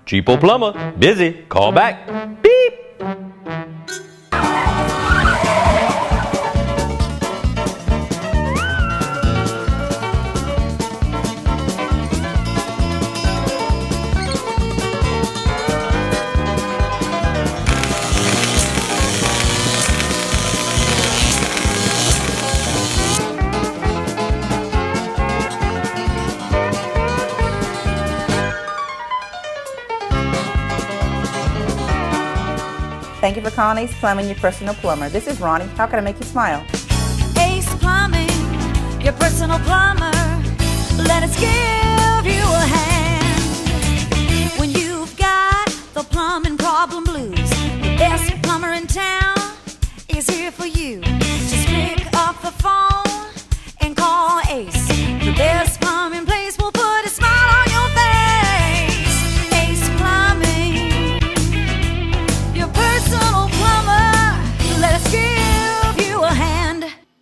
Cheapo Plumber, busy, call back. Beep. Thank you for calling Ace Plumbing, your personal plumber. This is Ronnie. How can I make you smile? Ace Plumbing, your personal plumber. Let us give you a hand. When you've got the plumbing problem blues, the best plumber in town is here for you. Just pick up the phone